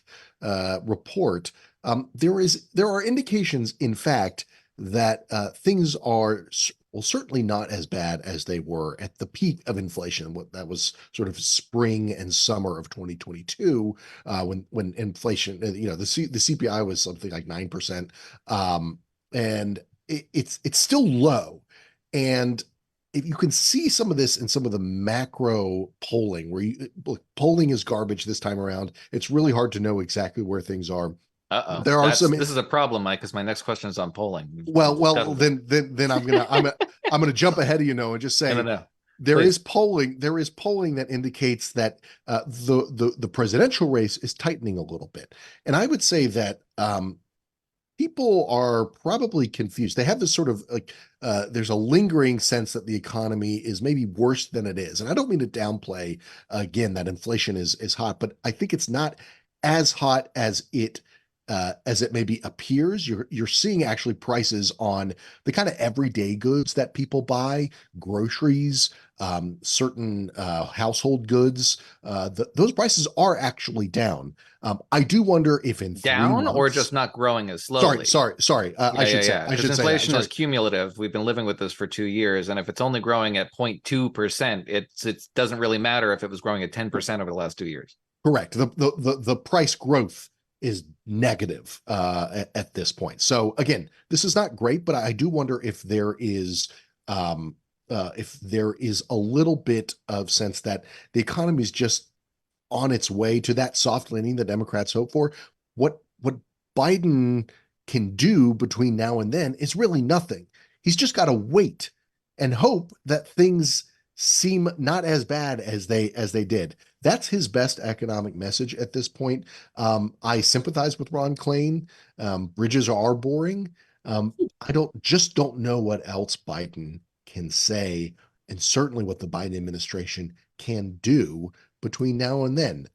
report, there are indications, in fact, that things are certainly not as bad as they were at the peak of inflation. What that was sort of spring and summer of 2022, when inflation, the CPI was something like 9%, and it's still low, and if you can see some of this in some of the macro polling, where polling is garbage this time around. It's really hard to know exactly where things are. This is a problem, Mike, because my next question is on polling. Well, then I'm gonna jump ahead of and just say there is polling that indicates that the presidential race is tightening a little bit, and I would say that people are probably confused. They have this sort of there's a lingering sense that the economy is maybe worse than it is. And I don't mean to downplay, again, that inflation is hot, but I think it's not as hot as it maybe appears. You're seeing actually prices on the kind of everyday goods that people buy, groceries, certain household goods. Those prices are actually down. I do wonder if in 3 months, or just not growing as slowly. Sorry. I should say inflation is cumulative. We've been living with this for 2 years, and if it's only growing at 0.2%, it doesn't really matter if it was growing at 10% over the last 2 years. Correct. The price growth is negative at this point. So again, this is not great, but I do wonder if there is a little bit of sense that the economy is just on its way to that soft landing the Democrats hope for. What Biden can do between now and then is really nothing. He's just got to wait and hope that things seem not as bad as they did. That's his best economic message at this point. I sympathize with Ron Klain. Bridges are boring. I don't know what else Biden can say, and certainly what the Biden administration can do between now and then.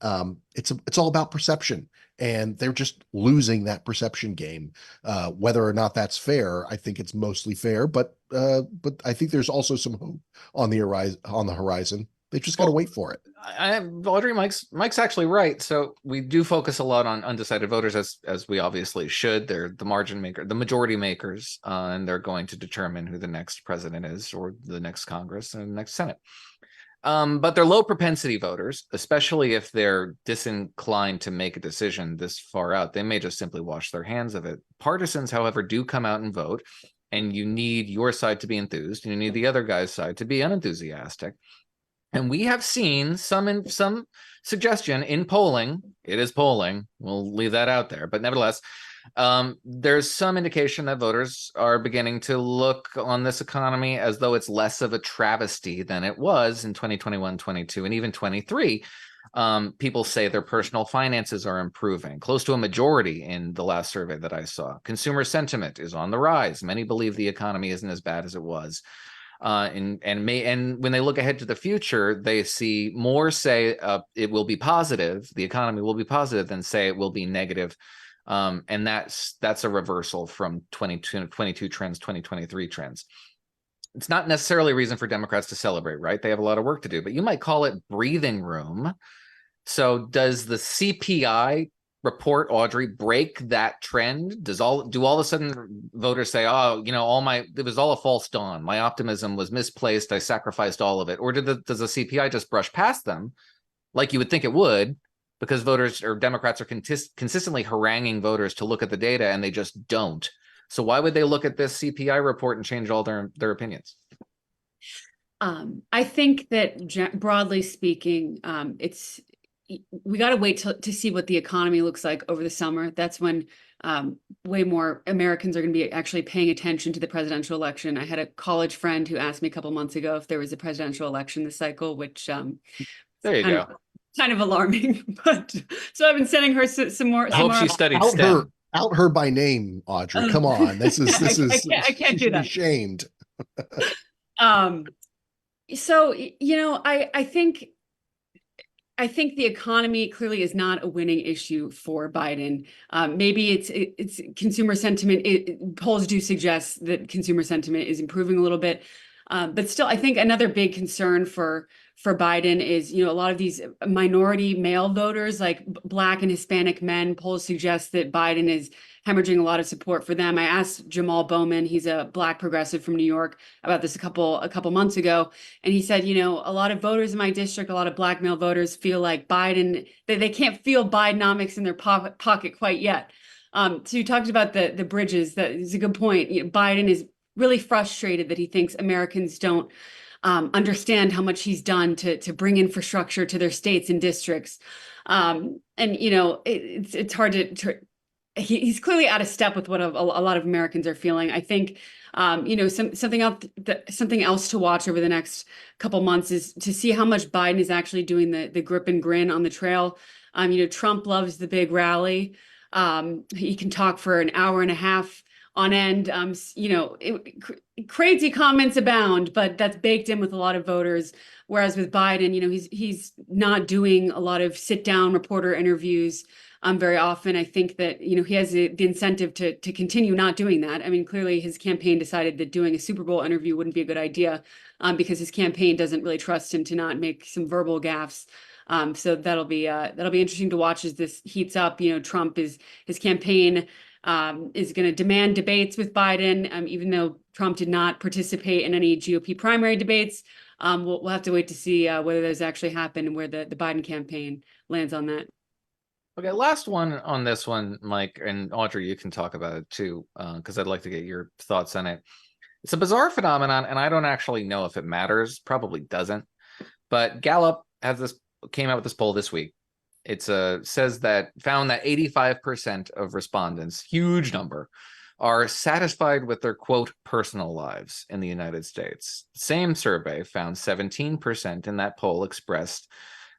It's all about perception, and they're just losing that perception game. Whether or not that's fair, I think it's mostly fair, but I think there's also some hope on the horizon. They've just got to wait for it. Audrey, Mike's actually right. So we do focus a lot on undecided voters, as we obviously should. They're the margin maker, the majority makers, and they're going to determine who the next president is, or the next Congress, and the next Senate. But they're low propensity voters, especially if they're disinclined to make a decision this far out. They may just simply wash their hands of it. Partisans, however, do come out and vote, and you need your side to be enthused, and you need the other guy's side to be unenthusiastic. And we have seen some suggestion in polling. It is polling. We'll leave that out there. But nevertheless, there's some indication that voters are beginning to look on this economy as though it's less of a travesty than it was in 2021, 22, and even 23. People say their personal finances are improving, close to a majority in the last survey that I saw. Consumer sentiment is on the rise. Many believe the economy isn't as bad as it was. And when they look ahead to the future, they see more say it will be positive, the economy will be positive, than say it will be negative. And that's a reversal from 22 trends, 2023 trends. It's not necessarily a reason for Democrats to celebrate, right? They have a lot of work to do, but you might call it breathing room. So does the CPI report, Audrey, break that trend? Do all of a sudden voters say, oh, it was all a false dawn, my optimism was misplaced, I sacrificed all of it? Or does the CPI just brush past them, like you would think it would, because voters or Democrats are consistently haranguing voters to look at the data, and they just don't? So why would they look at this CPI report and change all their opinions? I think that broadly speaking, we got to wait to see what the economy looks like over the summer. That's when way more Americans are going to be actually paying attention to the presidential election. I had a college friend who asked me a couple months ago if there was a presidential election this cycle, which there you go. Kind of alarming. But so I've been sending her some more. I hope she studied STEM. Out her by name, Audrey. Come on, this is I can't do that. Shamed. So I think the economy clearly is not a winning issue for Biden. Maybe it's consumer sentiment. Polls do suggest that consumer sentiment is improving a little bit. But still, I think another big concern for Biden is, a lot of these minority male voters, like Black and Hispanic men. Polls suggest that Biden is hemorrhaging a lot of support for them. I asked Jamal Bowman, he's a Black progressive from New York, about this a couple months ago, and he said, a lot of voters in my district, a lot of Black male voters feel like Biden, they can't feel Bidenomics in their pocket quite yet. So you talked about the bridges. That is a good point. Biden is really frustrated that he thinks Americans don't understand how much he's done to bring infrastructure to their states and districts. And it's hard to he's clearly out of step with what a lot of Americans are feeling. I think something else to watch over the next couple months is to see how much Biden is actually doing the grip and grin on the trail. Trump loves the big rally. He can talk for an hour and a half on end. Crazy comments abound, but that's baked in with a lot of voters. Whereas with Biden, he's not doing a lot of sit down reporter interviews very often. I think that, he has the incentive to continue not doing that. I mean, clearly his campaign decided that doing a Super Bowl interview wouldn't be a good idea because his campaign doesn't really trust him to not make some verbal gaffes. So that'll be interesting to watch as this heats up. Trump his campaign is going to demand debates with Biden, even though Trump did not participate in any GOP primary debates. We'll have to wait to see whether those actually happen and where the Biden campaign lands on that. Okay, last one on this one, Mike, and Audrey, you can talk about it too, because I'd like to get your thoughts on it. It's a bizarre phenomenon, and I don't actually know if it matters. Probably doesn't. But Gallup came out with this poll this week. It found that 85% of respondents, huge number, are satisfied with their, quote, personal lives in the United States. Same survey found 17% in that poll expressed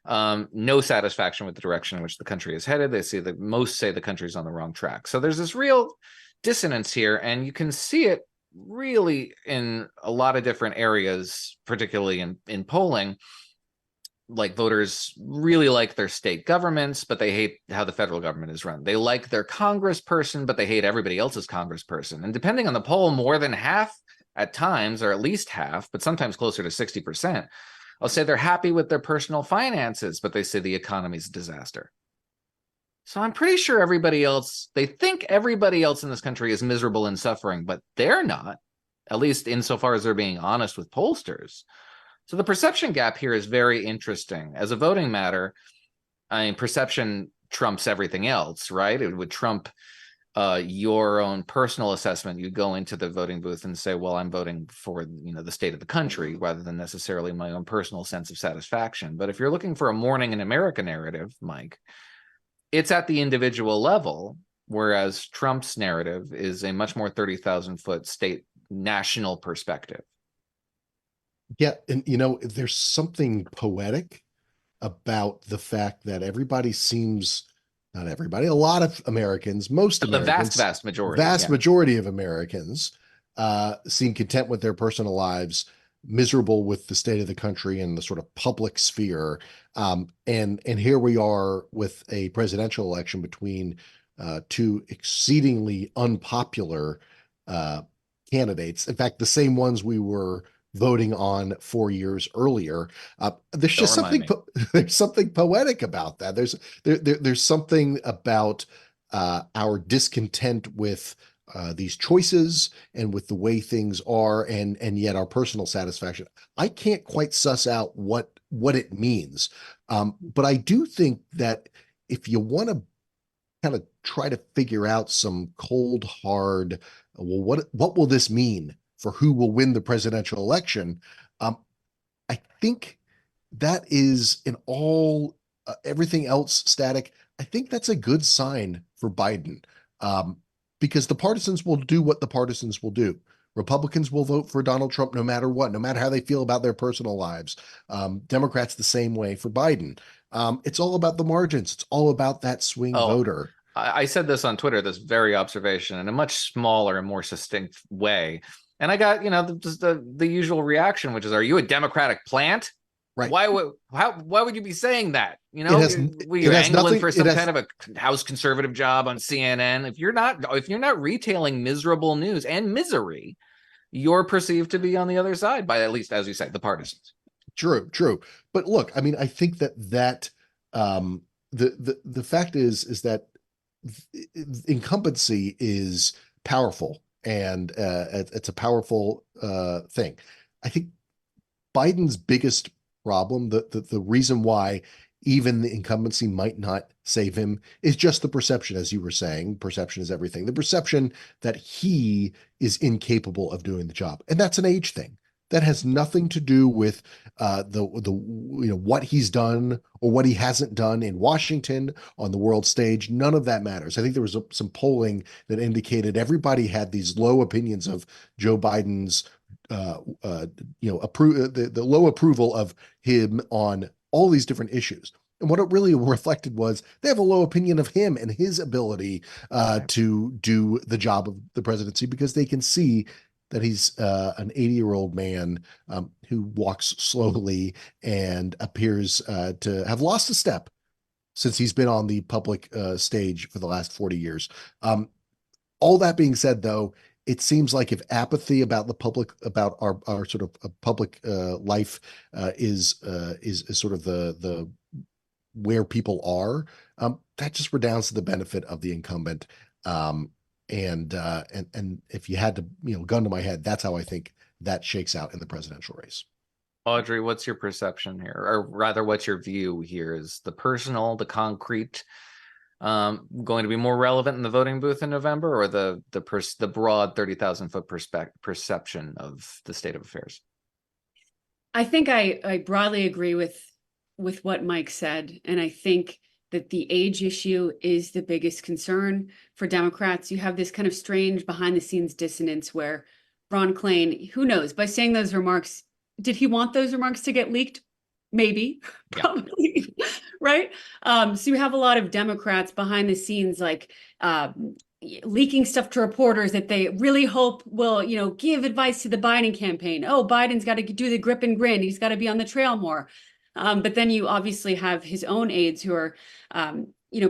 no satisfaction with the direction in which the country is headed. Most say the country's on the wrong track. So there's this real dissonance here, and you can see it really in a lot of different areas, particularly in polling. Like, voters really like their state governments, but they hate how the federal government is run. They like their congressperson, but they hate everybody else's congressperson. And depending on the poll, more than half at times, or at least half, but sometimes closer to 60%, I'll say they're happy with their personal finances, but they say the economy's a disaster. So I'm pretty sure everybody else, they think everybody else in this country is miserable and suffering, but they're not, at least insofar as they're being honest with pollsters. So the perception gap here is very interesting. As a voting matter, I mean, perception trumps everything else, right? It would trump your own personal assessment. You go into the voting booth and say, well, I'm voting for, the state of the country, rather than necessarily my own personal sense of satisfaction. But if you're looking for a Morning in America narrative, Mike, it's at the individual level, whereas Trump's narrative is a much more 30,000-foot state national perspective. Yeah, and there's something poetic about the fact that everybody seems, not everybody, a lot of Americans, most Americans, the vast majority, majority of Americans seem content with their personal lives, miserable with the state of the country and the sort of public sphere. And here we are with a presidential election between two exceedingly unpopular candidates. In fact, the same ones we were voting on 4 years earlier. There's just something there's something poetic about that. There's something about our discontent with these choices and with the way things are, and yet our personal satisfaction. I can't quite suss out what it means, but I do think that if you want to kind of try to figure out some cold, hard, well, what will this mean for who will win the presidential election? I think that is, in all everything else static, I think that's a good sign for Biden, because the partisans will do what the partisans will do. Republicans will vote for Donald Trump no matter what, no matter how they feel about their personal lives. Democrats the same way for Biden. It's all about the margins. It's all about that swing voter. I said this on Twitter, this very observation, in a much smaller and more succinct way. And I got, just the usual reaction, which is, are you a Democratic plant? Right. Why would you be saying that? You're angling for some kind of a House conservative job on CNN. If you're not retailing miserable news and misery, you're perceived to be on the other side by, at least, as you said, the partisans. True. But look, I mean, I think that the fact is that incumbency is powerful, and it's a powerful thing. I think Biden's biggest problem, the reason why even the incumbency might not save him, is just the perception, as you were saying. Perception is everything. The perception that he is incapable of doing the job, and that's an age thing. That has nothing to do with what he's done or what he hasn't done in Washington, on the world stage. None of that matters. I think there was some polling that indicated everybody had these low opinions of Joe Biden's the low approval of him on all these different issues. And what it really reflected was they have a low opinion of him and his ability to do the job of the presidency, because they can see that he's an 80-year-old man who walks slowly and appears to have lost a step since he's been on the public stage for the last 40 years. All that being said, though, it seems like if apathy about the public, about our sort of public life is sort of the where people are, that just redounds to the benefit of the incumbent. And if you had to, gun to my head, that's how I think that shakes out in the presidential race. Audrey, what's your perception here? Or rather, what's your view here? Is the personal, the concrete, going to be more relevant in the voting booth in November, or the broad 30,000-foot perception of the state of affairs? I think I broadly agree with what Mike said, and I think that the age issue is the biggest concern for Democrats. You have this kind of strange behind-the-scenes dissonance where Ron Klain, who knows, by saying those remarks, did he want those remarks to get leaked? Maybe, probably, right? So you have a lot of Democrats behind the scenes, like, leaking stuff to reporters that they really hope will, give advice to the Biden campaign. Oh, Biden's got to do the grip and grin. He's got to be on the trail more. But then you obviously have his own aides who are,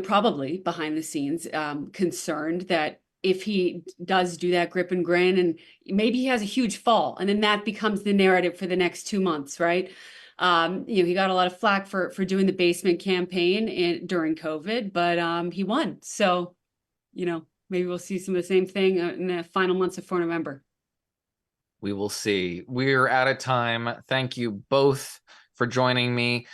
probably behind the scenes concerned that if he does do that grip and grin, and maybe he has a huge fall, and then that becomes the narrative for the next 2 months, right? He got a lot of flack for doing the basement campaign during COVID, but he won. So, maybe we'll see some of the same thing in the final months of November. We will see. We're out of time. Thank you both for joining me.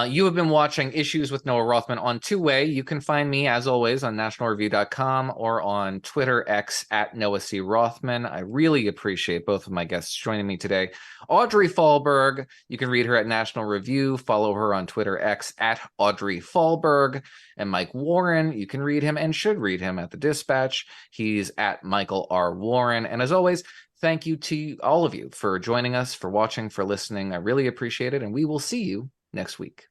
You have been watching Issues with Noah Rothman on Two-Way. You can find me, as always, on nationalreview.com or on Twitter X at Noah C. Rothman. I really appreciate both of my guests joining me today. Audrey Fahlberg, you can read her at National Review. Follow her on Twitter X at Audrey Fahlberg. And Mike Warren, you can read him and should read him at The Dispatch. He's at Michael R. Warren. And as always, thank you to all of you for joining us, for watching, for listening. I really appreciate it. And we will see you next week.